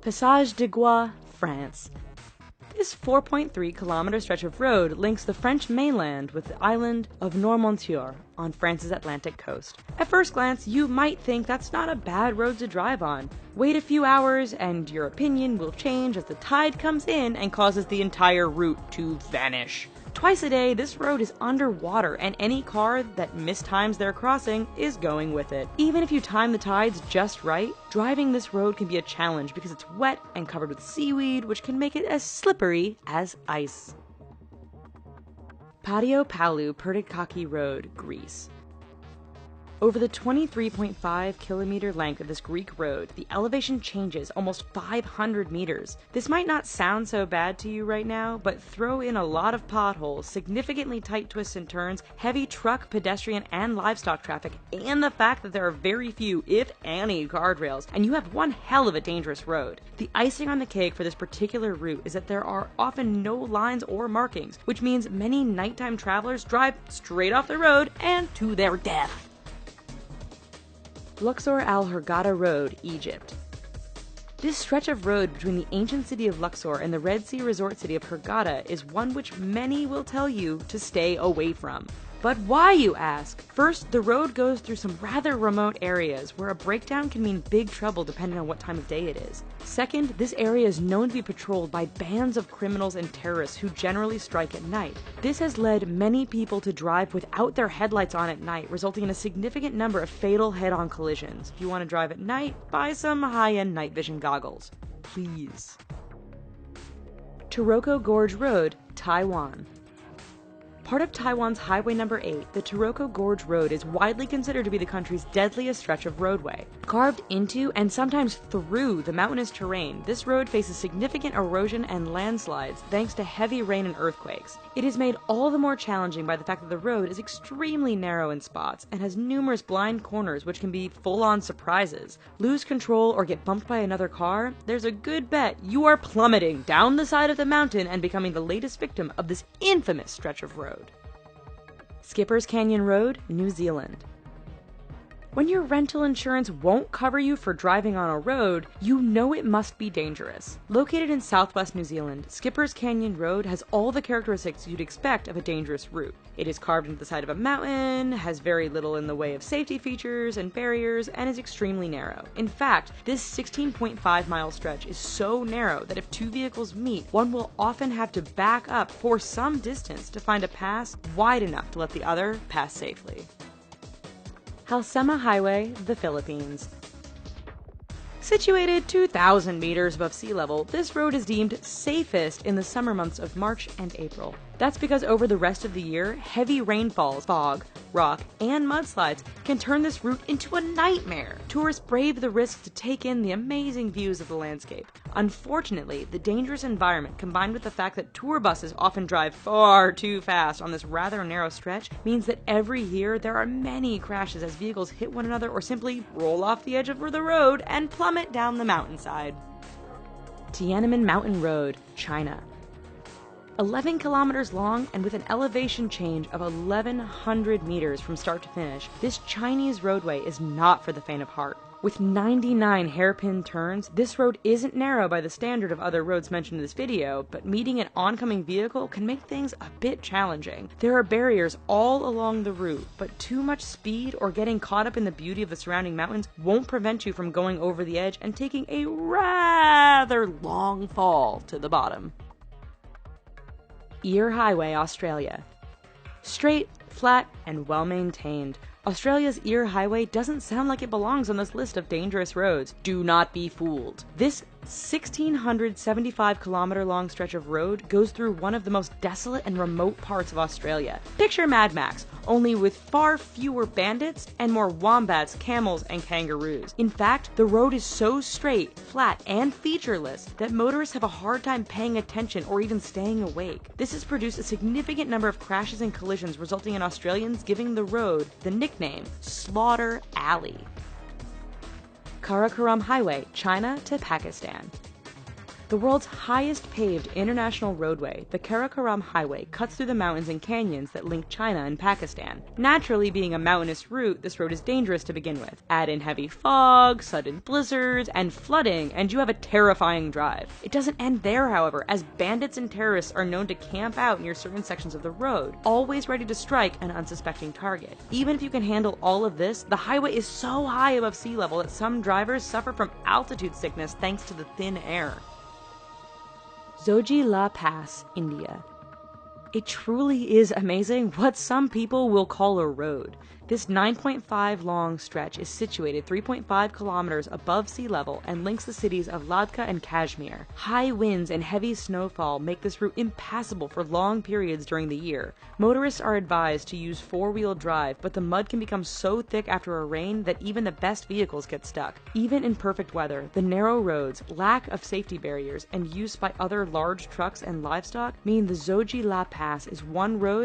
Passage de Gois, France. This 4.3-kilometer stretch of road links the French mainland with the island of Noirmoutier on France's Atlantic coast. At first glance, you might think that's not a bad road to drive on. Wait a few hours and your opinion will change as the tide comes in and causes the entire route to vanish. Twice a day, this road is underwater, and any car that mistimes their crossing is going with it. Even if you time the tides just right, driving this road can be a challenge because it's wet and covered with seaweed, which can make it as slippery as ice. Patio Palu Pertikachi Road, Greece. Over the 23.5-kilometer length of this Greek road, the elevation changes almost 500 meters. This might not sound so bad to you right now, but throw in a lot of potholes, significantly tight twists and turns, heavy truck, pedestrian, and livestock traffic, and the fact that there are very few, if any, guardrails, and you have one hell of a dangerous road. The icing on the cake for this particular route is that there are often no lines or markings, which means many nighttime travelers drive straight off the road and to their death. Luxor Al Hurghada Road, Egypt. This stretch of road between the ancient city of Luxor and the Red Sea resort city of Hurghada is one which many will tell you to stay away from. But why, you ask? First, the road goes through some rather remote areas where a breakdown can mean big trouble depending on what time of day it is. Second, this area is known to be patrolled by bands of criminals and terrorists who generally strike at night. This has led many people to drive without their headlights on at night, resulting in a significant number of fatal head-on collisions. If you want to drive at night, buy some high-end night vision goggles. Please. Taroko Gorge Road, Taiwan. Part of Taiwan's Highway No. 8, the Taroko Gorge Road is widely considered to be the country's deadliest stretch of roadway. Carved into and sometimes through the mountainous terrain, this road faces significant erosion and landslides thanks to heavy rain and earthquakes. It is made all the more challenging by the fact that the road is extremely narrow in spots and has numerous blind corners which can be full-on surprises. Lose control or get bumped by another car? There's a good bet you are plummeting down the side of the mountain and becoming the latest victim of this infamous stretch of road. Skipper's Canyon Road, New Zealand. When your rental insurance won't cover you for driving on a road, you know it must be dangerous. Located in southwest New Zealand, Skipper's Canyon Road has all the characteristics you'd expect of a dangerous route. It is carved into the side of a mountain, has very little in the way of safety features and barriers, and is extremely narrow. In fact, this 16.5-mile stretch is so narrow that if two vehicles meet, one will often have to back up for some distance to find a pass wide enough to let the other pass safely. Halsema Highway, the Philippines. Situated 2,000 meters above sea level, this road is deemed safest in the summer months of March and April. That's because over the rest of the year, heavy rainfalls, fog, rock, and mudslides can turn this route into a nightmare. Tourists brave the risk to take in the amazing views of the landscape. Unfortunately, the dangerous environment combined with the fact that tour buses often drive far too fast on this rather narrow stretch means that every year there are many crashes as vehicles hit one another or simply roll off the edge of the road and plummet down the mountainside. Tiananmen Mountain Road, China. 11 kilometers long and with an elevation change of 1,100 meters from start to finish, this Chinese roadway is not for the faint of heart. With 99 hairpin turns, this road isn't narrow by the standard of other roads mentioned in this video, but meeting an oncoming vehicle can make things a bit challenging. There are barriers all along the route, but too much speed or getting caught up in the beauty of the surrounding mountains won't prevent you from going over the edge and taking a rather long fall to the bottom. Eyre Highway, Australia. Straight, flat, and well-maintained, Australia's Eyre Highway doesn't sound like it belongs on this list of dangerous roads. Do not be fooled. This 1,675-kilometer long stretch of road goes through one of the most desolate and remote parts of Australia. Picture Mad Max, only with far fewer bandits and more wombats, camels, and kangaroos. In fact, the road is so straight, flat, and featureless that motorists have a hard time paying attention or even staying awake. This has produced a significant number of crashes and collisions, resulting in Australians giving the road the nickname Slaughter Alley. Karakoram Highway, China to Pakistan. The world's highest paved international roadway, the Karakoram Highway, cuts through the mountains and canyons that link China and Pakistan. Naturally, being a mountainous route, this road is dangerous to begin with. Add in heavy fog, sudden blizzards, and flooding, and you have a terrifying drive. It doesn't end there, however, as bandits and terrorists are known to camp out near certain sections of the road, always ready to strike an unsuspecting target. Even if you can handle all of this, the highway is so high above sea level that some drivers suffer from altitude sickness thanks to the thin air. Zojila Pass, India. It truly is amazing what some people will call a road. This 9.5 long stretch is situated 3.5 kilometers above sea level and links the cities of Ladakh and Kashmir. High winds and heavy snowfall make this route impassable for long periods during the year. Motorists are advised to use four-wheel drive, but the mud can become so thick after a rain that even the best vehicles get stuck. Even in perfect weather, the narrow roads, lack of safety barriers, and use by other large trucks and livestock mean the Zojila Pass is one road